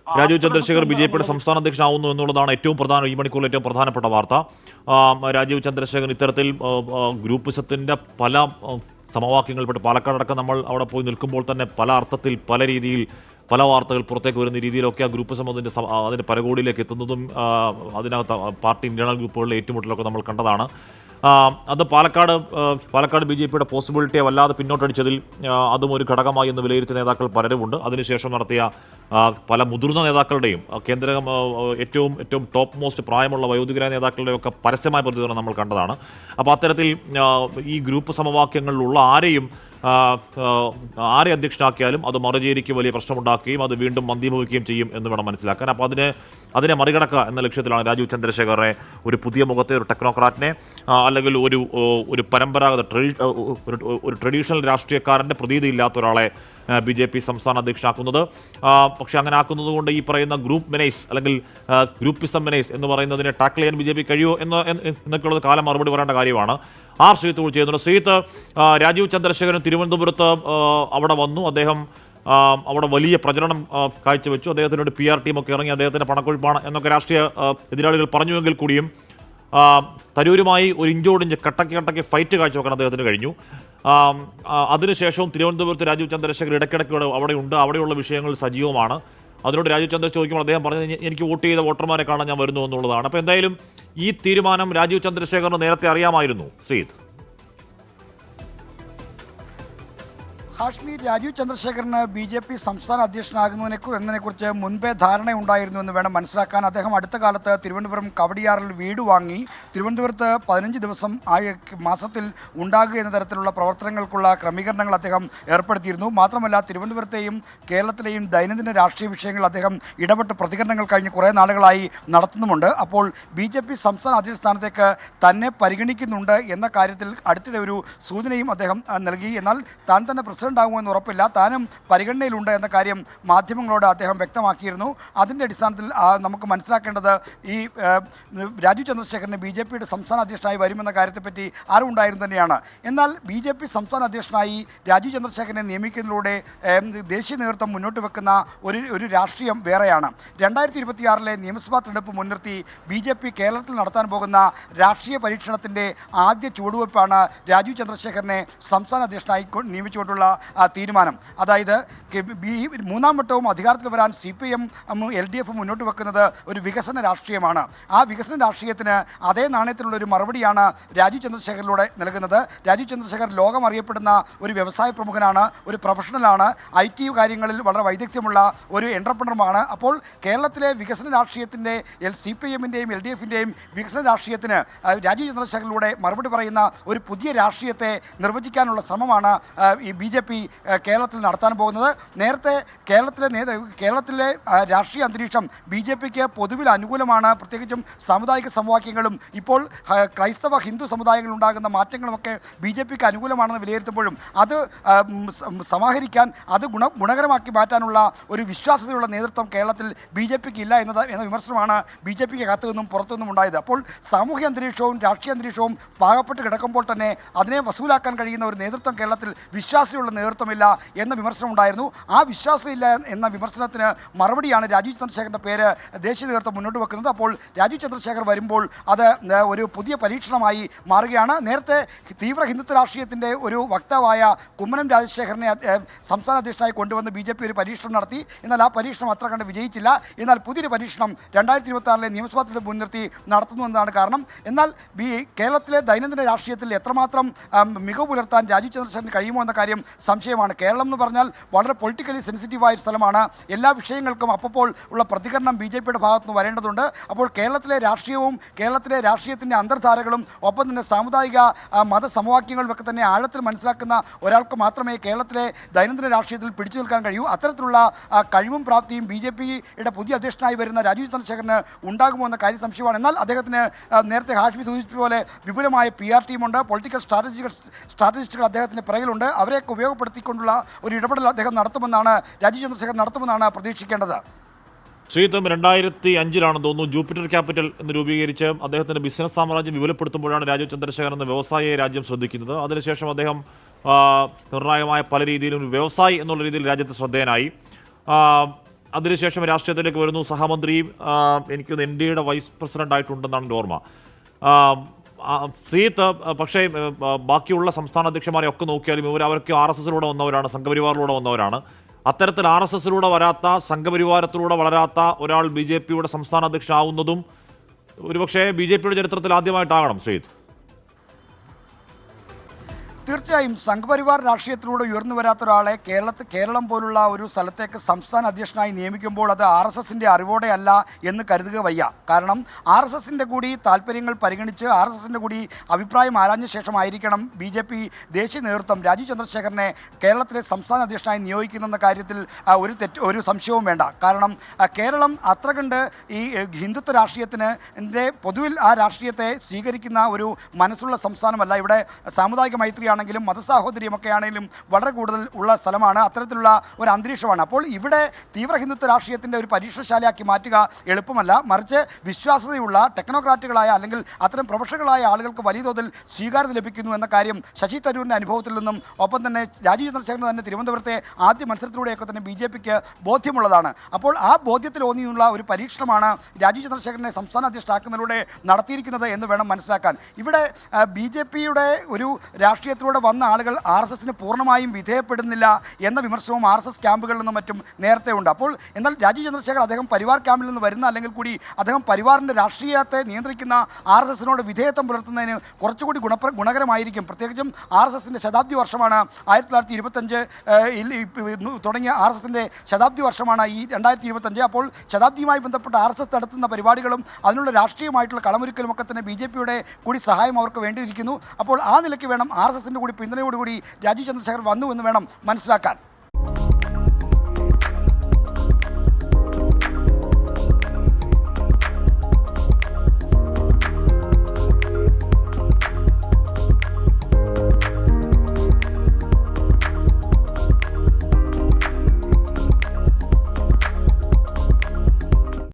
രാജീവ് ചന്ദ്രശേഖർ ബി.ജെ.പിയുടെ സംസ്ഥാന അധ്യക്ഷനാവുന്നു എന്നുള്ളതാണ് ഈ മണിക്കൂറിൽ ഏറ്റവും പ്രധാനപ്പെട്ട വാർത്ത. രാജീവ് ചന്ദ്രശേഖർ ഇത്തരത്തിൽ ഗ്രൂപ്പിസത്തിന്റെ പല സമവാക്യങ്ങളിൽപ്പെട്ട് പാലക്കാടടക്കം നമ്മൾ അവിടെ പോയി നിൽക്കുമ്പോൾ തന്നെ പല അർത്ഥത്തിൽ പല രീതിയിൽ പല വാർത്തകൾ പുറത്തേക്ക് വരുന്ന രീതിയിലൊക്കെ ആ ഗ്രൂപ്പ് അതിൻ്റെ പരകോടിയിലേക്ക് എത്തുന്നതും അതിനകത്ത് പാർട്ടി ഇന്റേണൽ ഗ്രൂപ്പുകളിലെ ഏറ്റുമുട്ടലൊക്കെ നമ്മൾ കണ്ടതാണ്. അത് പാലക്കാട് ബി.ജെ.പിയുടെ പോസിബിലിറ്റിയെ വല്ലാതെ പിന്നോട്ടടിച്ചതിൽ അതും ഒരു ഘടകമായി എന്ന് വിലയിരുത്തിയ നേതാക്കൾ പലരുമുണ്ട്. അതിനുശേഷം നടത്തിയ പല മുതിർന്ന നേതാക്കളുടെയും ഏറ്റവും ടോപ്പ് മോസ്റ്റ് പ്രായമുള്ള വയോധികരായ നേതാക്കളുടെയും ഒക്കെ പരസ്യമായ പ്രതികരണം നമ്മൾ കണ്ടതാണ്. അപ്പോൾ അത്തരത്തിൽ ഈ ഗ്രൂപ്പ് സമവാക്യങ്ങളിലുള്ള ആരെ അധ്യക്ഷനാക്കിയാലും അത് മറുചേരിക്ക് വലിയ പ്രശ്നമുണ്ടാക്കുകയും അത് വീണ്ടും മന്ദീഭവിക്കുകയും ചെയ്യും എന്ന് വേണം മനസ്സിലാക്കാൻ. അപ്പോൾ അതിനെ മറികടക്കുക എന്ന ലക്ഷ്യത്തിലാണ് രാജീവ് ചന്ദ്രശേഖരനെ, ഒരു പുതിയ മുഖത്തെ ഒരു ടെക്നോക്രാറ്റിനെ, അല്ലെങ്കിൽ ഒരു പരമ്പരാഗത ഒരു ട്രഡീഷണൽ രാഷ്ട്രീയക്കാരൻ്റെ പ്രതീതിയില്ലാത്ത ഒരാളെ ബി.ജെ.പി സംസ്ഥാന അധ്യക്ഷനാക്കുന്നത്. പക്ഷേ അങ്ങനെ ആക്കുന്നത് കൊണ്ട് ഈ പറയുന്ന ഗ്രൂപ്പ് മെനേസ് അല്ലെങ്കിൽ ഗ്രൂപ്പിസം മെനേസ് എന്ന് പറയുന്നതിനെ ടാക്കിൾ ചെയ്യാൻ ബി.ജെ.പി കഴിയുമോ എന്നൊക്കെയുള്ളത് കാലം മറുപടി പറയേണ്ട കാര്യമാണ്. ശ്രീത്ത് ചെയ്യുന്നുണ്ട്. ശ്രീത്ത്, രാജീവ് ചന്ദ്രശേഖരൻ തിരുവനന്തപുരത്ത് അവിടെ വന്നു. അദ്ദേഹം അവിടെ വലിയ പ്രചരണം കാഴ്ചവെച്ചു. അദ്ദേഹത്തിൻ്റെ ഒരു PR ടീമൊക്കെ ഇറങ്ങി അദ്ദേഹത്തിൻ്റെ പണക്കൊഴുപ്പാണ് എന്നൊക്കെ രാഷ്ട്രീയ എതിരാളികൾ പറഞ്ഞുവെങ്കിൽ കൂടിയും തരൂരുമായി ഒരു ഇഞ്ചോടിഞ്ച് കട്ടയ്ക്ക് ഫൈറ്റ് കാഴ്ചവെക്കാൻ അദ്ദേഹത്തിന് കഴിഞ്ഞു. അതിനുശേഷവും തിരുവനന്തപുരത്ത് രാജീവ് ചന്ദ്രശേഖർ ഇടയ്ക്കിടയ്ക്ക് അവിടെയുള്ള വിഷയങ്ങൾ സജീവമാണ്. അതിനോട് രാജീവ് ചന്ദ്രശേഖർ ചോദിക്കുമ്പോൾ അദ്ദേഹം പറഞ്ഞത് എനിക്ക് വോട്ട് ചെയ്ത വോട്ടർമാരെ കാണാൻ ഞാൻ വരുന്നു എന്നുള്ളതാണ്. അപ്പോൾ എന്തായാലും ഈ തീരുമാനം രാജീവ് ചന്ദ്രശേഖറിന് നേരത്തെ അറിയാമായിരുന്നു. ശ്രീത്, ഹാഷ്മി, രാജീവ് ചന്ദ്രശേഖരന് BJP സംസ്ഥാന അധ്യക്ഷനാകുന്നതിനെക്കുറിച്ച് മുൻപേ ധാരണയുണ്ടായിരുന്നു എന്ന് വേണം മനസ്സിലാക്കാൻ. അദ്ദേഹം അടുത്ത കാലത്ത് തിരുവനന്തപുരം കവടിയാറിൽ വീട് വാങ്ങി തിരുവനന്തപുരത്ത് 15 ദിവസം മാസത്തിൽ ഉണ്ടാകുക എന്ന തരത്തിലുള്ള പ്രവർത്തനങ്ങൾക്കുള്ള ക്രമീകരണങ്ങൾ അദ്ദേഹം ഏർപ്പെടുത്തിയിരുന്നു. മാത്രമല്ല, തിരുവനന്തപുരത്തെയും കേരളത്തിലെയും ദൈനംദിന രാഷ്ട്രീയ വിഷയങ്ങൾ അദ്ദേഹം ഇടപെട്ട് പ്രതികരണങ്ങൾ കഴിഞ്ഞ് കുറേ നാളുകളായി നടത്തുന്നുമുണ്ട്. അപ്പോൾ BJP സംസ്ഥാന അധ്യക്ഷ സ്ഥാനത്തേക്ക് തന്നെ പരിഗണിക്കുന്നുണ്ട് എന്ന കാര്യത്തിൽ അടുത്തിടെ ഒരു സൂചനയും അദ്ദേഹം നൽകി. എന്നാൽ താൻ തന്നെ ഉണ്ടാകുമെന്ന് ഉറപ്പില്ല, താനും പരിഗണനയിലുണ്ട് എന്ന കാര്യം മാധ്യമങ്ങളോട് അദ്ദേഹം വ്യക്തമാക്കിയിരുന്നു. അതിൻ്റെ അടിസ്ഥാനത്തിൽ നമുക്ക് മനസ്സിലാക്കേണ്ടത് ഈ രാജീവ് ചന്ദ്രശേഖരന് BJPയുടെ സംസ്ഥാന അധ്യക്ഷനായി വരുമെന്ന കാര്യത്തെപ്പറ്റി അറിവുണ്ടായിരുന്നു തന്നെയാണ്. എന്നാൽ BJP സംസ്ഥാന അധ്യക്ഷനായി രാജീവ് ചന്ദ്രശേഖരനെ നിയമിക്കുന്നതിലൂടെ ദേശീയ നേതൃത്വം മുന്നോട്ട് വെക്കുന്ന ഒരു രാഷ്ട്രീയം വേറെയാണ്. 2026 നിയമസഭാ തെരഞ്ഞെടുപ്പ് മുൻനിർത്തി BJP കേരളത്തിൽ നടത്താൻ പോകുന്ന രാഷ്ട്രീയ പരീക്ഷണത്തിൻ്റെ ആദ്യ ചുവടുവയ്പ്പാണ് രാജീവ് ചന്ദ്രശേഖരനെ സംസ്ഥാന അധ്യക്ഷനായി നിയമിച്ചുകൊണ്ടുള്ള തീരുമാനം. അതായത് മൂന്നാം വട്ടവും അധികാരത്തിൽ വരാൻ CPM LDF മുന്നോട്ട് വെക്കുന്നത് ഒരു വികസന രാഷ്ട്രീയമാണ്. ആ വികസന രാഷ്ട്രീയത്തിന് അതേ നാണയത്തിലുള്ള ഒരു മറുപടിയാണ് രാജീവ് ചന്ദ്രശേഖറിലൂടെ നൽകുന്നത്. രാജീവ് ചന്ദ്രശേഖർ ലോകം അറിയപ്പെടുന്ന ഒരു വ്യവസായ പ്രമുഖനാണ്, ഒരു പ്രൊഫഷണലാണ്, IT കാര്യങ്ങളിൽ വളരെ വൈദഗ്ധ്യമുള്ള ഒരു എൻ്റർപ്രണറുമാണ്. അപ്പോൾ കേരളത്തിലെ വികസന രാഷ്ട്രീയത്തിൻ്റെ CPMൻ്റെയും LDFൻ്റെയും വികസന രാഷ്ട്രീയത്തിന് രാജീവ് ചന്ദ്രശേഖറിലൂടെ മറുപടി പറയുന്ന ഒരു പുതിയ രാഷ്ട്രീയത്തെ നിർവചിക്കാനുള്ള ശ്രമമാണ് ഈ BJP കേരളത്തിൽ നടത്താൻ പോകുന്നത്. നേരത്തെ കേരളത്തിലെ രാഷ്ട്രീയ അന്തരീക്ഷം BJPക്ക് പൊതുവിൽ അനുകൂലമാണ്. പ്രത്യേകിച്ചും സാമുദായിക സമവാക്യങ്ങളും ഇപ്പോൾ ക്രൈസ്തവ ഹിന്ദു സമുദായങ്ങളിൽ ഉണ്ടാകുന്ന മാറ്റങ്ങളുമൊക്കെ BJPക്ക് അനുകൂലമാണെന്ന് വിലയിരുത്തുമ്പോഴും അത് സമാഹരിക്കാൻ, അത് ഗുണകരമാക്കി മാറ്റാനുള്ള ഒരു വിശ്വാസ്യതയുള്ള നേതൃത്വം കേരളത്തിൽ BJPക്ക് ഇല്ല എന്ന വിമർശനമാണ് BJPക്ക് അകത്തു നിന്നും പുറത്തുനിന്നും ഉണ്ടായത്. അപ്പോൾ സാമൂഹ്യ അന്തരീക്ഷവും രാഷ്ട്രീയ അന്തരീക്ഷവും പാകപ്പെട്ട് കിടക്കുമ്പോൾ തന്നെ അതിനെ വസൂലാക്കാൻ കഴിയുന്ന ഒരു നേതൃത്വം കേരളത്തിൽ വിശ്വാസമുള്ള നേതൃത്വമില്ല എന്ന വിമർശനം ഉണ്ടായിരുന്നു. ആ വിശ്വാസമില്ല എന്ന വിമർശനത്തിന് മറുപടിയാണ് രാജീവ് ചന്ദ്രശേഖരൻ്റെ പേര് ദേശീയ നേതൃത്വം മുന്നോട്ട് വെക്കുന്നത്. അപ്പോൾ രാജീവ് ചന്ദ്രശേഖർ വരുമ്പോൾ അത് ഒരു പുതിയ പരീക്ഷണമായി മാറുകയാണ്. നേരത്തെ തീവ്ര ഹിന്ദുത്വ രാഷ്ട്രീയത്തിൻ്റെ ഒരു വക്താവായ കുമ്മനം രാജശേഖരനെ സംസ്ഥാന അധ്യക്ഷനായി കൊണ്ടുവന്ന് BJP ഒരു പരീക്ഷണം നടത്തി. എന്നാൽ ആ പരീക്ഷണം അത്ര കണ്ട് വിജയിച്ചില്ല. എന്നാൽ പുതിയൊരു പരീക്ഷണം 2026 നിയമസഭാ തെരഞ്ഞെടുപ്പ് മുൻനിർത്തി നടത്തുന്നു എന്നതാണ് കാരണം. എന്നാൽ കേരളത്തിലെ ദൈനംദിന രാഷ്ട്രീയത്തിൽ എത്രമാത്രം മികവ് പുലർത്താൻ രാജീവ് ചന്ദ്രശേഖരന് കഴിയുമോ എന്ന കാര്യം സംശയമാണ്. കേരളം എന്ന് പറഞ്ഞാൽ വളരെ പൊളിറ്റിക്കലി സെൻസിറ്റീവായ സ്ഥലമാണ്. എല്ലാ വിഷയങ്ങൾക്കും അപ്പോൾ ഉള്ള പ്രതികരണം BJPയുടെ ഭാഗത്തുനിന്ന് വരേണ്ടതുണ്ട്. അപ്പോൾ കേരളത്തിലെ രാഷ്ട്രീയവും കേരളത്തിലെ രാഷ്ട്രീയത്തിൻ്റെ അന്തർധാരകളും ഒപ്പം തന്നെ സാമുദായിക മതസമവാക്യങ്ങളും ഒക്കെ തന്നെ ആഴത്തിൽ മനസ്സിലാക്കുന്ന ഒരാൾക്ക് മാത്രമേ കേരളത്തിലെ ദൈനംദിന രാഷ്ട്രീയത്തിൽ പിടിച്ചു നിൽക്കാൻ കഴിയൂ. അത്തരത്തിലുള്ള കഴിവും പ്രാപ്തിയും BJPയുടെ പുതിയ അധ്യക്ഷനായി വരുന്ന രാജീവ് ചന്ദ്രശേഖരന് ഉണ്ടാകുമോ എന്ന കാര്യം സംശയമാണ്. എന്നാൽ അദ്ദേഹത്തിന് നേരത്തെ ഹാഷ്മി സൂചിപ്പിച്ച പോലെ വിപുലമായ PR ടീമുണ്ട്, പൊളിറ്റിക്കൽ സ്ട്രാറ്റജിസ്റ്റുകൾ അദ്ദേഹത്തിന് പിറകിലുണ്ട്. അവരെയൊക്കെ ഉപയോഗപ്പെടുത്തിക്കൊണ്ടുള്ള ഒരു ഇടപെടൽ അദ്ദേഹം നടത്തുമെന്നാണ് രാജീവ് ചന്ദ്രശേഖർ നടത്തുമെന്നാണ് പ്രതീക്ഷിക്കേണ്ടത്. ശ്രീതം 2005 തോന്നുന്നു ജൂപ്പിറ്റർ ക്യാപിറ്റൽ എന്ന് രൂപീകരിച്ച് അദ്ദേഹത്തിൻ്റെ ബിസിനസ് സാമ്രാജ്യം വിപുലപ്പെടുത്തുമ്പോഴാണ് രാജീവ് ചന്ദ്രശേഖർ എന്ന വ്യവസായ രാജ്യം ശ്രദ്ധിക്കുന്നത്. അതിനുശേഷം അദ്ദേഹം നിർണായകമായ പല രീതിയിലും വ്യവസായി എന്നുള്ള രീതിയിൽ രാജ്യത്ത് ശ്രദ്ധേയനായി. അതിനുശേഷം രാഷ്ട്രീയത്തിലേക്ക് വരുന്നു, സഹമന്ത്രിയും എനിക്ക് എൻ ഡി എയുടെ വൈസ് പ്രസിഡന്റ് ആയിട്ടുണ്ടെന്നാണ് എൻ്റെ ഓർമ്മ. ശ്രീത്ത് പക്ഷേ ബാക്കിയുള്ള സംസ്ഥാന അധ്യക്ഷന്മാരെ ഒക്കെ നോക്കിയാലും അവരൊക്കെ RSSലൂടെ വന്നവരാണ്, സംഘപരിവാറിലൂടെ വന്നവരാണ്. അത്തരത്തിൽ RSSലൂടെ വരാത്ത, സംഘപരിവാരത്തിലൂടെ വളരാത്ത ഒരാൾ BJPയുടെ സംസ്ഥാന അധ്യക്ഷനാവുന്നതും ഒരുപക്ഷെ BJPയുടെ ചരിത്രത്തിൽ ആദ്യമായിട്ടാകണം ശ്രീത്ത്. തീർച്ചയായും സംഘപരിവാർ രാഷ്ട്രീയത്തിലൂടെ ഉയർന്നു വരാത്ത ഒരാളെ കേരളം പോലുള്ള ഒരു സ്ഥലത്തേക്ക് സംസ്ഥാന അധ്യക്ഷനായി നിയമിക്കുമ്പോൾ അത് RSSന്റെ അറിവോടെ അല്ല എന്ന് കരുതുക വയ്യ. കാരണം RSSന്റെ കൂടി താല്പര്യങ്ങൾ പരിഗണിച്ച് RSSന്റെ കൂടി അഭിപ്രായം ആരാഞ്ഞ ശേഷമായിരിക്കണം BJP ദേശീയ നേതൃത്വം രാജീവ് ചന്ദ്രശേഖരനെ കേരളത്തിലെ സംസ്ഥാന അധ്യക്ഷനായി നിയോഗിക്കുന്നെന്ന കാര്യത്തിൽ ഒരു സംശയവും വേണ്ട. കാരണം കേരളം അത്ര കണ്ട് ഈ ഹിന്ദുത്വ രാഷ്ട്രീയത്തിന് പൊതുവിൽ ആ രാഷ്ട്രീയത്തെ സ്വീകരിക്കുന്ന ഒരു മനസ്സുള്ള സംസ്ഥാനമല്ല. ഇവിടെ സാമുദായിക മൈത്രി ആണെങ്കിലും മതസാഹോദര്യമൊക്കെ ആണെങ്കിലും വളരെ കൂടുതൽ ഉള്ള സ്ഥലമാണ്. അത്തരത്തിലുള്ള ഒരു അന്തരീക്ഷമാണ്. അപ്പോൾ ഇവിടെ തീവ്ര ഹിന്ദുത്വ രാഷ്ട്രീയത്തിൻ്റെ ഒരു പരീക്ഷണശാലയാക്കി മാറ്റുക എളുപ്പമല്ല. മറിച്ച് വിശ്വാസ്യതയുള്ള ടെക്നോക്രാറ്റുകളായ അല്ലെങ്കിൽ അത്തരം പ്രൊഫഷണലായ ആളുകൾക്ക് വലിയ തോതിൽ സ്വീകാര്യത ലഭിക്കുന്നു എന്ന കാര്യം ശശി തരൂരിൻ്റെ അനുഭവത്തിൽ നിന്നും ഒപ്പം തന്നെ രാജീവ് ചന്ദ്രശേഖരൻ തന്നെ തിരുവനന്തപുരത്തെ ആദ്യ മത്സരത്തിലൂടെയൊക്കെ തന്നെ BJPക്ക് ബോധ്യമുള്ളതാണ്. അപ്പോൾ ആ ബോധ്യത്തിലൂന്നിയുള്ള ഒരു പരീക്ഷണമാണ് രാജീവ് ചന്ദ്രശേഖരനെ സംസ്ഥാന അധ്യക്ഷനാക്കുന്നതിലൂടെ നടത്തിയിരിക്കുന്നത് എന്ന് വേണം മനസ്സിലാക്കാൻ. ഇവിടെ BJPയുടെ ഒരു രാഷ്ട്രീയത്തിൽ വന്ന ആളുകൾ RSSന് പൂർണ്ണമായും വിധേയപ്പെടുന്നില്ല എന്ന വിമർശനവും RSS ക്യാമ്പുകളിൽ നിന്നും മറ്റും നേരത്തെ ഉണ്ട്. അപ്പോൾ എന്നാൽ രാജീവ് ചന്ദ്രശേഖർ അദ്ദേഹം പരിവാർ ക്യാമ്പിൽ നിന്ന് വരുന്ന അല്ലെങ്കിൽ കൂടി അദ്ദേഹം പരിവാറിൻ്റെ രാഷ്ട്രീയത്തെ നിയന്ത്രിക്കുന്ന RSSനോട് വിധേയത്വം പുലർത്തുന്നതിന് കുറച്ചുകൂടി ഗുണകരമായിരിക്കും. പ്രത്യേകിച്ചും RSSന്റെ ശതാബ്ദി വർഷമാണ് 1925 തുടങ്ങിയ RSSന്റെ ശതാബ്ദി വർഷമാണ് ഈ 2025. അപ്പോൾ ശതാബ്ദിയുമായി ബന്ധപ്പെട്ട RSS നടത്തുന്ന പരിപാടികളും അതിനുള്ള രാഷ്ട്രീയമായിട്ടുള്ള കളമൊരുക്കലും ഒക്കെ തന്നെ BJPയുടെ കൂടി സഹായം അവർക്ക് വേണ്ടിയിരിക്കുന്നു. അപ്പോൾ ആ നിലയ്ക്ക് വേണം RSSന്റെ കൂടി പിന്തുണയോടുകൂടി രാജീവ് ചന്ദ്രശേഖർ വന്നു എന്ന് വേണം മനസ്സിലാക്കാൻ.